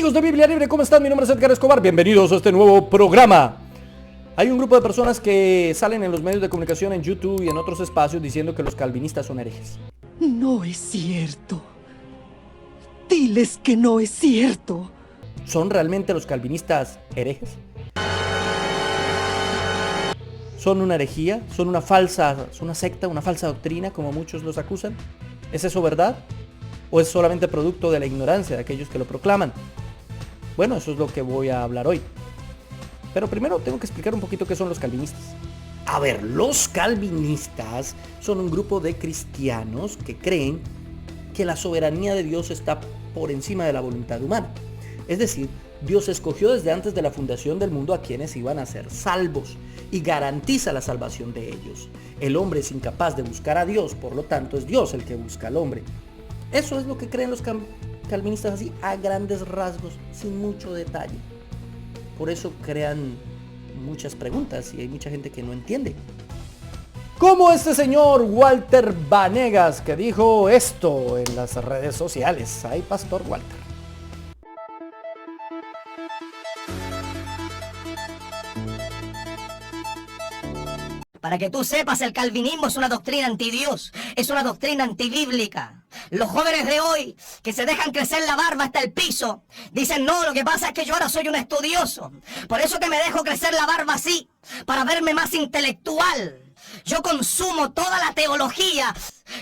Amigos de Biblia Libre, ¿cómo están? Mi nombre es Edgar Escobar, bienvenidos a este nuevo programa. Hay un grupo de personas que salen en los medios de comunicación, en YouTube y en otros espacios diciendo que los calvinistas son herejes. No es cierto. Diles que no es cierto. ¿Son realmente los calvinistas herejes? ¿Son una herejía? ¿Son una secta, una falsa doctrina, como muchos los acusan? ¿Es eso verdad? ¿O es solamente producto de la ignorancia de aquellos que lo proclaman? Bueno, eso es lo que voy a hablar hoy. Pero primero tengo que explicar un poquito qué son los calvinistas. A ver, los calvinistas son un grupo de cristianos que creen que la soberanía de Dios está por encima de la voluntad humana. Es decir, Dios escogió desde antes de la fundación del mundo a quienes iban a ser salvos y garantiza la salvación de ellos. El hombre es incapaz de buscar a Dios, por lo tanto es Dios el que busca al hombre. Eso es lo que creen los calvinistas así a grandes rasgos, sin mucho detalle. Por eso crean muchas preguntas y hay mucha gente que no entiende. Como este señor Walter Vanegas, que dijo esto en las redes sociales. Ay, Pastor Walter. Para que tú sepas, el calvinismo es una doctrina antidios, es una doctrina antibíblica. Los jóvenes de hoy, que se dejan crecer la barba hasta el piso, dicen, no, lo que pasa es que yo ahora soy un estudioso. Por eso que me dejo crecer la barba así, para verme más intelectual. Yo consumo toda la teología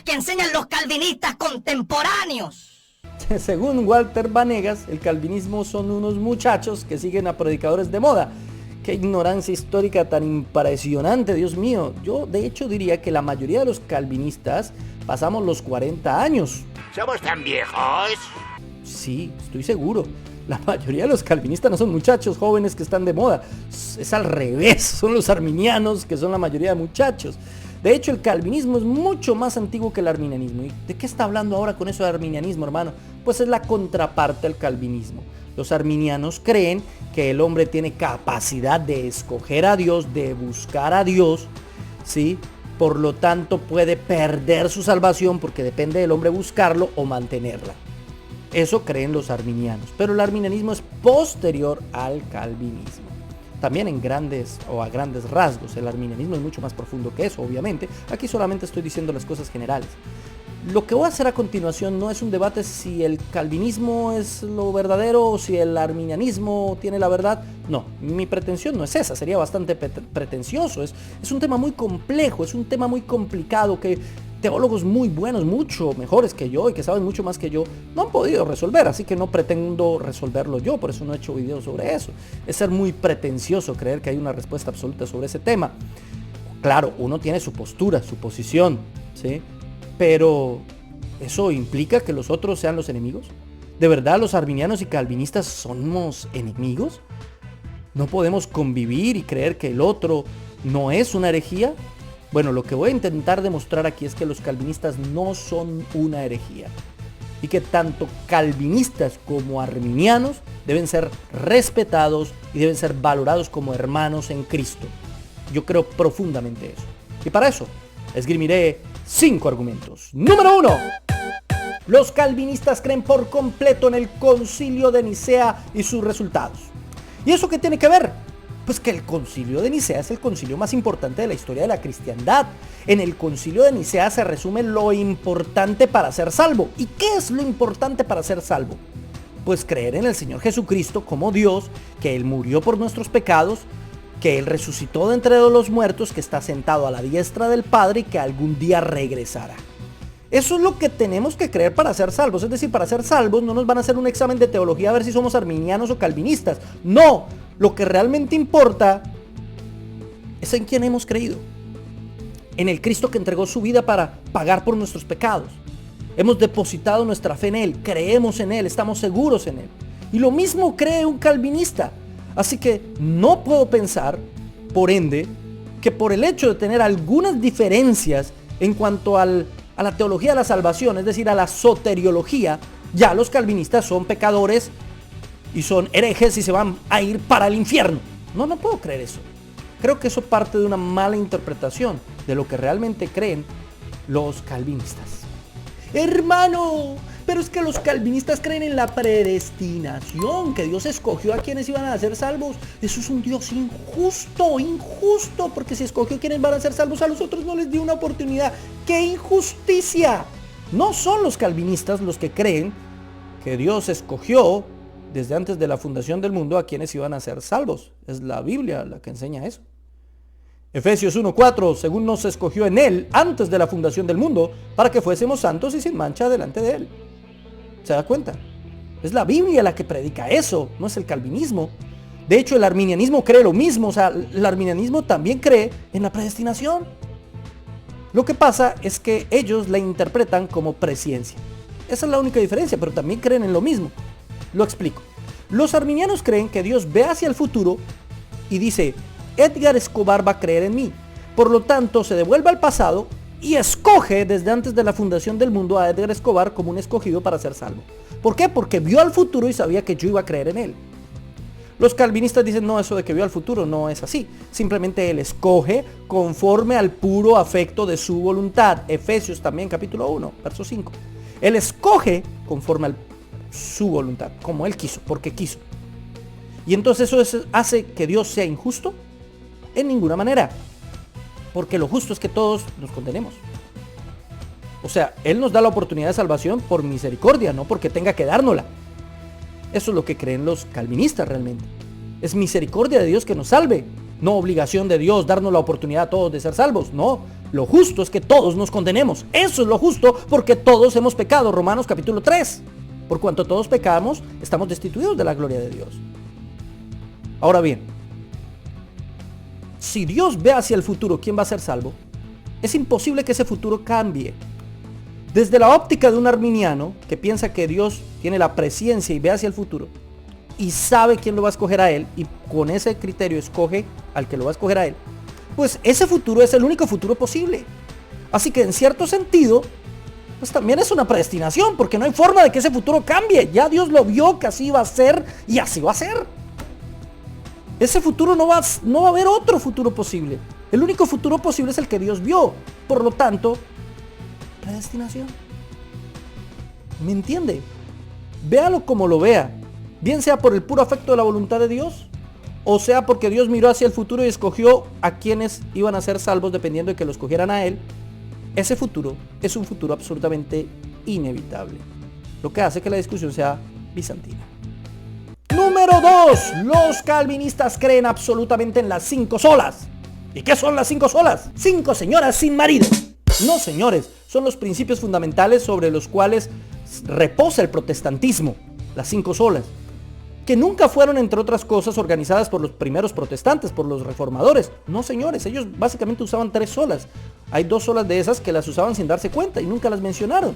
que enseñan los calvinistas contemporáneos. Según Walter Vanegas, el calvinismo son unos muchachos que siguen a predicadores de moda. Qué ignorancia histórica tan impresionante, Dios mío. Yo de hecho diría que la mayoría de los calvinistas pasamos los 40 años. ¿Somos tan viejos? Sí, estoy seguro. La mayoría de los calvinistas no son muchachos jóvenes que están de moda. Es al revés, son los arminianos que son la mayoría de muchachos. De hecho, el calvinismo es mucho más antiguo que el arminianismo. ¿Y de qué está hablando ahora con eso de arminianismo, hermano? Pues es la contraparte al calvinismo. Los arminianos creen que el hombre tiene capacidad de escoger a Dios, de buscar a Dios, ¿sí? Por lo tanto puede perder su salvación porque depende del hombre buscarlo o mantenerla. Eso creen los arminianos, pero el arminianismo es posterior al calvinismo. También a grandes rasgos, el arminianismo es mucho más profundo que eso, obviamente. Aquí solamente estoy diciendo las cosas generales. Lo que voy a hacer a continuación no es un debate si el calvinismo es lo verdadero o si el arminianismo tiene la verdad. No, mi pretensión no es esa, sería bastante pretencioso. Es un tema muy complejo, es un tema muy complicado que teólogos muy buenos, mucho mejores que yo y que saben mucho más que yo, no han podido resolver, así que no pretendo resolverlo yo, por eso no he hecho videos sobre eso. Es ser muy pretencioso creer que hay una respuesta absoluta sobre ese tema. Claro, uno tiene su postura, su posición, ¿sí? Pero, ¿eso implica que los otros sean los enemigos? ¿De verdad los arminianos y calvinistas somos enemigos? ¿No podemos convivir y creer que el otro no es una herejía? Bueno, lo que voy a intentar demostrar aquí es que los calvinistas no son una herejía. Y que tanto calvinistas como arminianos deben ser respetados y deben ser valorados como hermanos en Cristo. Yo creo profundamente eso. Y para eso, esgrimiré 5 argumentos. Número 1. Los calvinistas creen por completo en el Concilio de Nicea y sus resultados. ¿Y eso qué tiene que ver? Pues que el Concilio de Nicea es el concilio más importante de la historia de la cristiandad. En el Concilio de Nicea se resume lo importante para ser salvo. ¿Y qué es lo importante para ser salvo? Pues creer en el Señor Jesucristo como Dios, que Él murió por nuestros pecados, que Él resucitó de entre los muertos, que está sentado a la diestra del Padre y que algún día regresará. Eso es lo que tenemos que creer para ser salvos. Es decir, para ser salvos no nos van a hacer un examen de teología a ver si somos arminianos o calvinistas. No, lo que realmente importa es en quién hemos creído. En el Cristo que entregó su vida para pagar por nuestros pecados. Hemos depositado nuestra fe en Él, creemos en Él, estamos seguros en Él. Y lo mismo cree un calvinista. Así que no puedo pensar, por ende, que por el hecho de tener algunas diferencias en cuanto a la teología de la salvación, es decir, a la soteriología, ya los calvinistas son pecadores y son herejes y se van a ir para el infierno. No puedo creer eso. Creo que eso parte de una mala interpretación de lo que realmente creen los calvinistas. Hermano, Pero es que los calvinistas creen en la predestinación, que Dios escogió a quienes iban a ser salvos. Eso es un Dios injusto, porque si escogió a quienes van a ser salvos, a los otros no les dio una oportunidad. ¡Qué injusticia! No son los calvinistas los que creen que Dios escogió desde antes de la fundación del mundo a quienes iban a ser salvos. Es la Biblia la que enseña eso. Efesios 1:4, según nos escogió en Él antes de la fundación del mundo, para que fuésemos santos y sin mancha delante de Él. ¿Se da cuenta? Es la Biblia la que predica eso, no es el calvinismo. De hecho, el arminianismo cree lo mismo, o sea, el arminianismo también cree en la predestinación. Lo que pasa es que ellos la interpretan como presciencia. Esa es la única diferencia, pero también creen en lo mismo. Lo explico. Los arminianos creen que Dios ve hacia el futuro y dice: Edgar Escobar va a creer en mí. Por lo tanto, se devuelve al pasado y escoge desde antes de la fundación del mundo a Edgar Escobar como un escogido para ser salvo. ¿Por qué? Porque vio al futuro y sabía que yo iba a creer en él. Los calvinistas dicen: no, eso de que vio al futuro no es así. Simplemente él escoge conforme al puro afecto de su voluntad. Efesios también capítulo 1, verso 5. Él escoge conforme a su voluntad, como él quiso, porque quiso. ¿Y entonces eso hace que Dios sea injusto? En ninguna manera. Porque lo justo es que todos nos condenemos. O sea, Él nos da la oportunidad de salvación por misericordia, no porque tenga que dárnosla. Eso es lo que creen los calvinistas realmente. Es misericordia de Dios que nos salve, no obligación de Dios darnos la oportunidad a todos de ser salvos. No, lo justo es que todos nos condenemos. Eso es lo justo, porque todos hemos pecado. Romanos capítulo 3. Por cuanto todos pecamos, estamos destituidos de la gloria de Dios. Ahora bien, si Dios ve hacia el futuro quién va a ser salvo, es imposible que ese futuro cambie. Desde la óptica de un arminiano que piensa que Dios tiene la presciencia y ve hacia el futuro y sabe quién lo va a escoger a él, y con ese criterio escoge al que lo va a escoger a él, pues ese futuro es el único futuro posible. Así que en cierto sentido, pues también es una predestinación, porque no hay forma de que ese futuro cambie. Ya Dios lo vio que así iba a ser y así va a ser. Ese futuro no va a haber otro futuro posible. El único futuro posible es el que Dios vio. Por lo tanto, predestinación. ¿Me entiende? Véalo como lo vea. Bien sea por el puro afecto de la voluntad de Dios, o sea porque Dios miró hacia el futuro y escogió a quienes iban a ser salvos dependiendo de que lo escogieran a Él. Ese futuro es un futuro absolutamente inevitable. Lo que hace que la discusión sea bizantina. Número 2. Los calvinistas creen absolutamente en las 5 solas. ¿Y qué son las 5 solas? 5 señoras sin marido. No, señores, son los principios fundamentales sobre los cuales reposa el protestantismo. Las 5 solas, que nunca fueron, entre otras cosas, organizadas por los primeros protestantes, por los reformadores. No, señores, ellos básicamente usaban 3 solas. Hay 2 solas de esas que las usaban sin darse cuenta y nunca las mencionaron.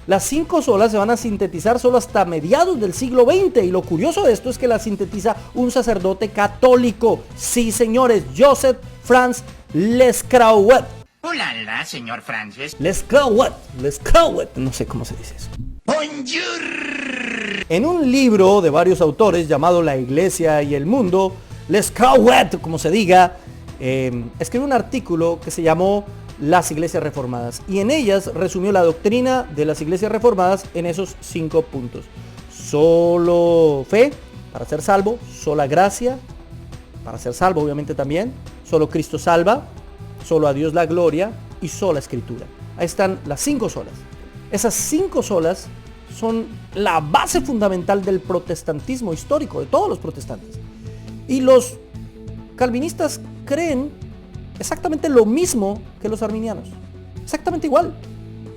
Las 5 solas se van a sintetizar solo hasta mediados del siglo XX, y lo curioso de esto es que las sintetiza un sacerdote católico. Sí, señores, Joseph Franz Lescrauet. Hola, señor Francis. Lescrauet, no sé cómo se dice eso. Bonjour. En un libro de varios autores llamado La Iglesia y el Mundo, Lescrauet, como se diga, escribió un artículo que se llamó Las Iglesias Reformadas, y en ellas resumió la doctrina de las Iglesias Reformadas en esos 5 puntos. Solo fe para ser salvo, sola gracia para ser salvo obviamente también, solo Cristo salva, solo a Dios la gloria y sola escritura. Ahí están las 5 solas. Esas 5 solas son la base fundamental del protestantismo histórico, de todos los protestantes. Y los calvinistas creen exactamente lo mismo que los arminianos. Exactamente igual.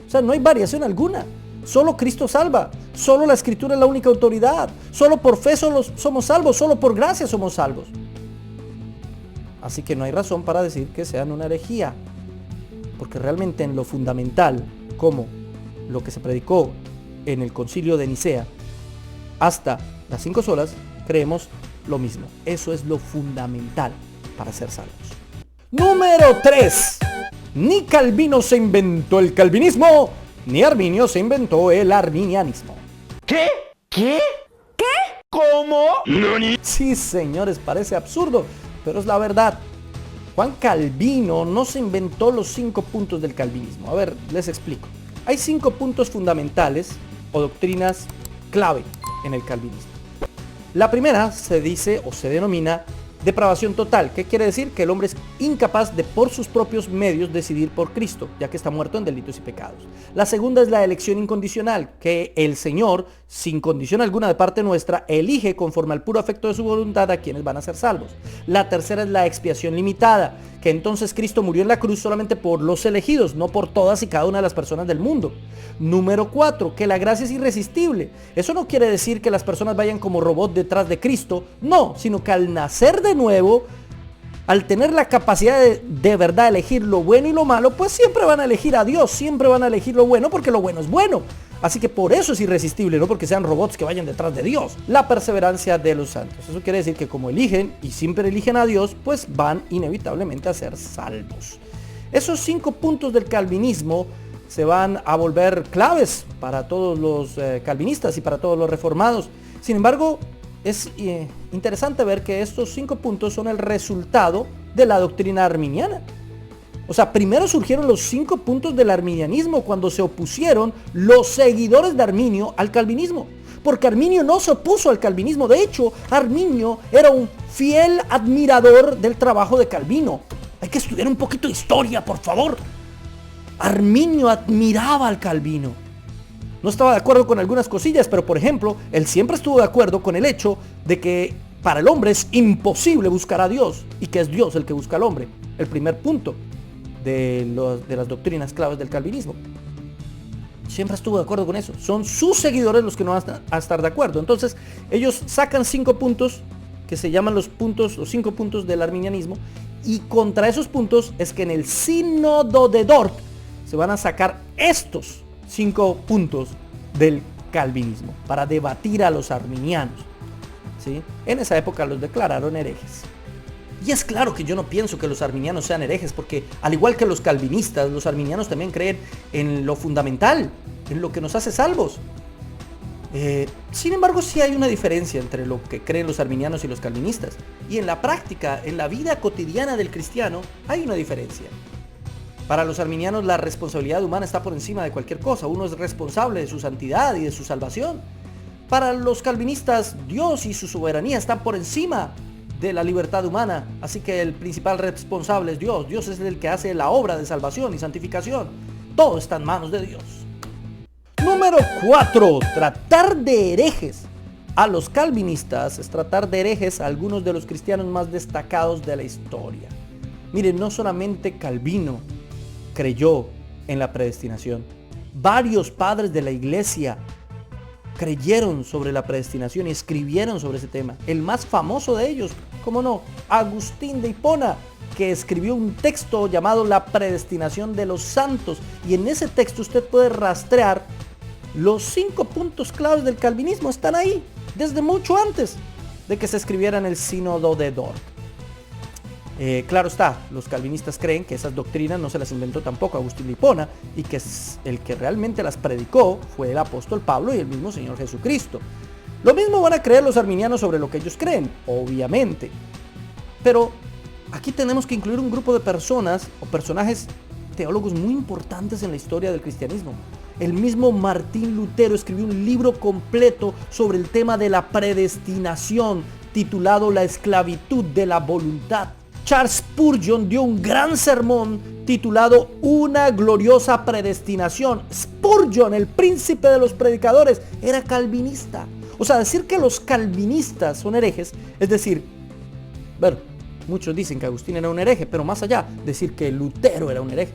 O sea, no hay variación alguna. Solo Cristo salva. Solo la escritura es la única autoridad. Solo por fe somos salvos. Solo por gracia somos salvos. Así que no hay razón para decir que sean una herejía. Porque realmente en lo fundamental, como lo que se predicó en el concilio de Nicea, hasta las 5 solas, creemos lo mismo. Eso es lo fundamental para ser salvos. Número 3. Ni Calvino se inventó el calvinismo, ni Arminio se inventó el arminianismo. ¿Qué? ¿Qué? ¿Qué? ¿Cómo? ¿Nani? Sí, señores, parece absurdo, pero es la verdad. Juan Calvino no se inventó los 5 puntos del calvinismo. A ver, les explico. Hay 5 puntos fundamentales o doctrinas clave en el calvinismo. La primera se dice o se denomina depravación total. ¿Qué quiere decir? Que el hombre es incapaz de por sus propios medios decidir por Cristo, ya que está muerto en delitos y pecados. La segunda es la elección incondicional, que el Señor, sin condición alguna de parte nuestra, elige conforme al puro afecto de su voluntad a quienes van a ser salvos. La tercera es la expiación limitada, que entonces Cristo murió en la cruz solamente por los elegidos, no por todas y cada una de las personas del mundo. Número 4, que la gracia es irresistible. Eso no quiere decir que las personas vayan como robots detrás de Cristo, no, sino que al nacer de nuevo, al tener la capacidad de verdad elegir lo bueno y lo malo, pues siempre van a elegir a Dios, siempre van a elegir lo bueno porque lo bueno es bueno. Así que por eso es irresistible, no porque sean robots que vayan detrás de Dios. La perseverancia de los santos. Eso quiere decir que como eligen y siempre eligen a Dios, pues van inevitablemente a ser salvos. Esos 5 puntos del calvinismo se van a volver claves para todos los calvinistas y para todos los reformados. Sin embargo, es interesante ver que estos 5 puntos son el resultado de la doctrina arminiana. O sea, primero surgieron los 5 puntos del arminianismo cuando se opusieron los seguidores de Arminio al calvinismo. Porque Arminio no se opuso al calvinismo. De hecho, Arminio era un fiel admirador del trabajo de Calvino. Hay que estudiar un poquito de historia, por favor. Arminio admiraba al Calvino. No estaba de acuerdo con algunas cosillas, pero por ejemplo, él siempre estuvo de acuerdo con el hecho de que para el hombre es imposible buscar a Dios y que es Dios el que busca al hombre. El primer punto de las doctrinas claves del calvinismo. Siempre estuvo de acuerdo con eso. Son sus seguidores los que no van a estar de acuerdo. Entonces, ellos sacan 5 puntos que se llaman los 5 puntos del arminianismo, y contra esos puntos es que en el sínodo de Dort se van a sacar estos 5 puntos del calvinismo para debatir a los arminianos, ¿sí? En esa época los declararon herejes. Y es claro que yo no pienso que los arminianos sean herejes, porque al igual que los calvinistas, los arminianos también creen en lo fundamental, en lo que nos hace salvos. Sin embargo, sí hay una diferencia entre lo que creen los arminianos y los calvinistas. Y en la práctica, en la vida cotidiana del cristiano, hay una diferencia. Para los arminianos la responsabilidad humana está por encima de cualquier cosa. Uno es responsable de su santidad y de su salvación. Para los calvinistas, Dios y su soberanía están por encima de la libertad humana. Así que el principal responsable es Dios. Dios es el que hace la obra de salvación y santificación. Todo está en manos de Dios. Número 4. Tratar de herejes a los calvinistas es tratar de herejes a algunos de los cristianos más destacados de la historia. Miren, no solamente Calvino creyó en la predestinación. Varios padres de la iglesia creyeron sobre la predestinación y escribieron sobre ese tema. El más famoso de ellos, ¿cómo no? Agustín de Hipona, que escribió un texto llamado La predestinación de los santos. Y en ese texto usted puede rastrear los 5 puntos claves del calvinismo. Están ahí desde mucho antes de que se escribiera en el sínodo de Dort. Claro está, los calvinistas creen que esas doctrinas no se las inventó tampoco Agustín de Hipona, y que el que realmente las predicó fue el apóstol Pablo y el mismo Señor Jesucristo. Lo mismo van a creer los arminianos sobre lo que ellos creen, obviamente. Pero aquí tenemos que incluir un grupo de personas o personajes teólogos muy importantes en la historia del cristianismo. El mismo Martín Lutero escribió un libro completo sobre el tema de la predestinación, titulado La esclavitud de la voluntad. Charles Spurgeon dio un gran sermón titulado Una gloriosa predestinación. Spurgeon, el príncipe de los predicadores, era calvinista. O sea, decir que los calvinistas son herejes, es decir, bueno, muchos dicen que Agustín era un hereje, pero más allá, decir que Lutero era un hereje.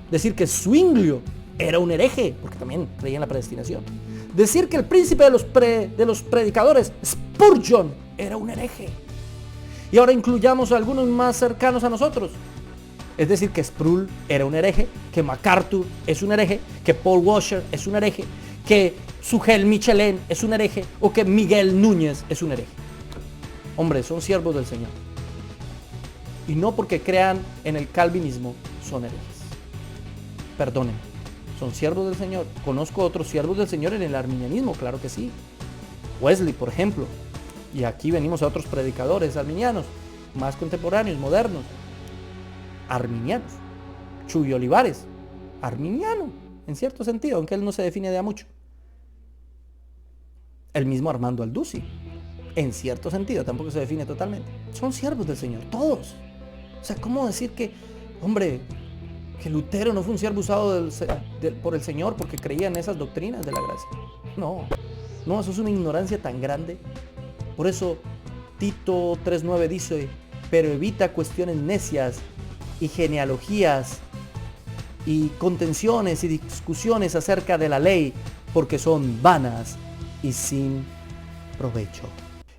Decir que Zwinglio era un hereje, porque también creía en la predestinación. Decir que el príncipe de los predicadores, Spurgeon, era un hereje. Y ahora incluyamos a algunos más cercanos a nosotros. Es decir, que Sproul era un hereje, que MacArthur es un hereje, que Paul Washer es un hereje, que Sugel Michelin es un hereje, o que Miguel Núñez es un hereje. Hombre, son siervos del Señor. Y no porque crean en el calvinismo son herejes. Perdonen, son siervos del Señor. Conozco otros siervos del Señor en el arminianismo, claro que sí. Wesley, por ejemplo. Y aquí venimos a otros predicadores arminianos, más contemporáneos, modernos. Arminianos. Chuy Olivares, arminiano, en cierto sentido, aunque él no se define de a mucho. El mismo Armando Aldusi, en cierto sentido, tampoco se define totalmente. Son siervos del Señor, todos. O sea, ¿cómo decir que, hombre, que Lutero no fue un siervo usado por el Señor porque creía en esas doctrinas de la gracia? No, eso es una ignorancia tan grande. Por eso Tito 3:9 dice, pero evita cuestiones necias y genealogías y contenciones y discusiones acerca de la ley, porque son vanas y sin provecho.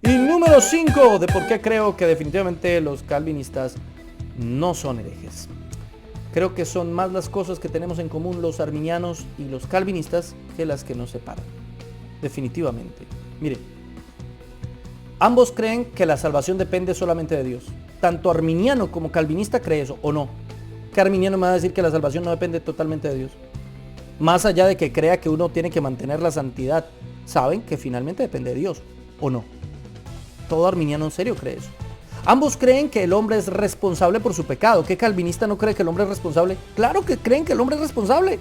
Y número 5 de por qué creo que definitivamente los calvinistas no son herejes. Creo que son más las cosas que tenemos en común los arminianos y los calvinistas que las que nos separan. Definitivamente. Mire, ambos creen que la salvación depende solamente de Dios. Tanto arminiano como calvinista cree eso, ¿o no? ¿Qué arminiano me va a decir que la salvación no depende totalmente de Dios? Más allá de que crea que uno tiene que mantener la santidad, saben que finalmente depende de Dios, ¿o no? Todo arminiano en serio cree eso. Ambos creen que el hombre es responsable por su pecado. ¿Qué calvinista no cree que el hombre es responsable? Claro que creen que el hombre es responsable.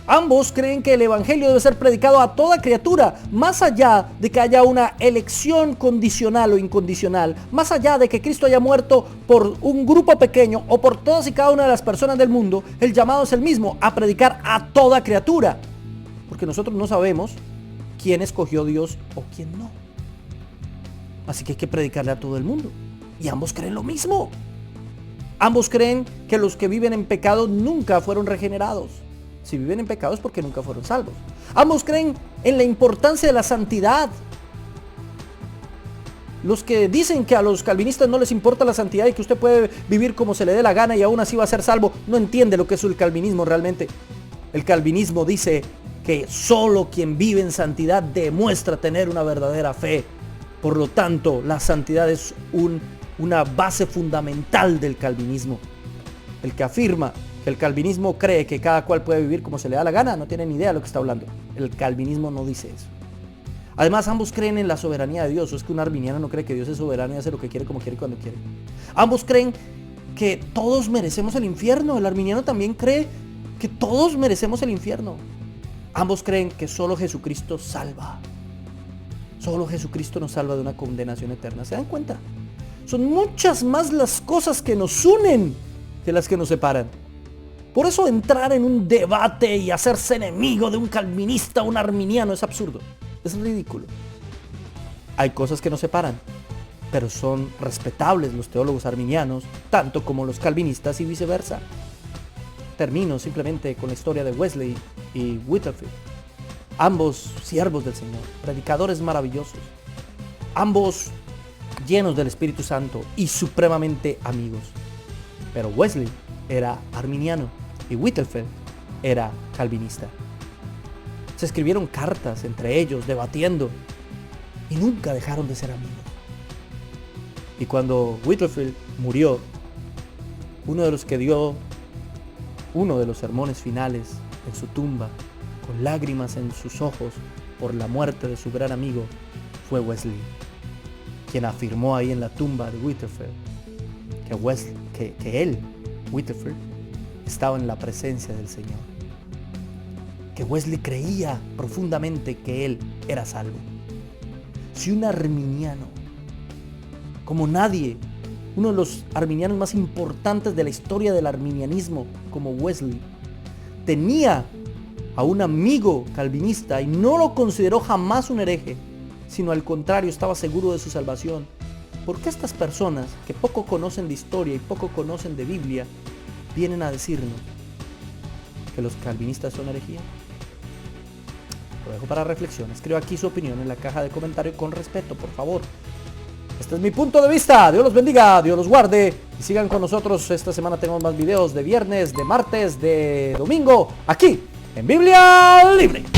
Ambos creen que el evangelio debe ser predicado a toda criatura, más allá de que haya una elección condicional o incondicional, más allá de que Cristo haya muerto por un grupo pequeño o por todas y cada una de las personas del mundo. El llamado es el mismo, a predicar a toda criatura, porque nosotros no sabemos quién escogió Dios o quién no. Así que hay que predicarle a todo el mundo. Y ambos creen lo mismo. Ambos creen que los que viven en pecado nunca fueron regenerados. Si viven en pecado es porque nunca fueron salvos. Ambos creen en la importancia de la santidad. Los que dicen que a los calvinistas no les importa la santidad y que usted puede vivir como se le dé la gana y aún así va a ser salvo, no entiende lo que es el calvinismo realmente. El calvinismo dice que solo quien vive en santidad demuestra tener una verdadera fe. Por lo tanto, la santidad es una base fundamental del calvinismo. El que afirma que el calvinismo cree que cada cual puede vivir como se le da la gana, no tiene ni idea de lo que está hablando. El calvinismo no dice eso. Además, ambos creen en la soberanía de Dios. O es que un arminiano no cree que Dios es soberano y hace lo que quiere, como quiere y cuando quiere. Ambos creen que todos merecemos el infierno. El arminiano también cree que todos merecemos el infierno. Ambos creen que solo Jesucristo salva. Solo Jesucristo nos salva de una condenación eterna. ¿Se dan cuenta? Son muchas más las cosas que nos unen que las que nos separan. Por eso entrar en un debate y hacerse enemigo de un calvinista o un arminiano es absurdo. Es ridículo. Hay cosas que nos separan, pero son respetables los teólogos arminianos, tanto como los calvinistas y viceversa. Termino simplemente con la historia de Wesley y Whitefield. Ambos siervos del Señor, predicadores maravillosos, ambos llenos del Espíritu Santo y supremamente amigos. Pero Wesley era arminiano y Whitefield era calvinista. Se escribieron cartas entre ellos, debatiendo, y nunca dejaron de ser amigos. Y cuando Whitefield murió, uno de los que dio uno de los sermones finales en su tumba, con lágrimas en sus ojos por la muerte de su gran amigo, fue Wesley, quien afirmó ahí en la tumba de Whitefield que él, Whitefield, estaba en la presencia del Señor, que Wesley creía profundamente que él era salvo. Si un arminiano, como nadie, uno de los arminianos más importantes de la historia del arminianismo, como Wesley, tenía a un amigo calvinista y no lo consideró jamás un hereje, sino al contrario, estaba seguro de su salvación, ¿por qué estas personas que poco conocen de historia y poco conocen de Biblia vienen a decirnos que los calvinistas son herejía? Lo dejo para reflexión. Escriba aquí su opinión en la caja de comentarios con respeto, por favor. Este es mi punto de vista. Dios los bendiga, Dios los guarde. Y sigan con nosotros. Esta semana tenemos más videos de viernes, de martes, de domingo, aquí en Biblia Libre.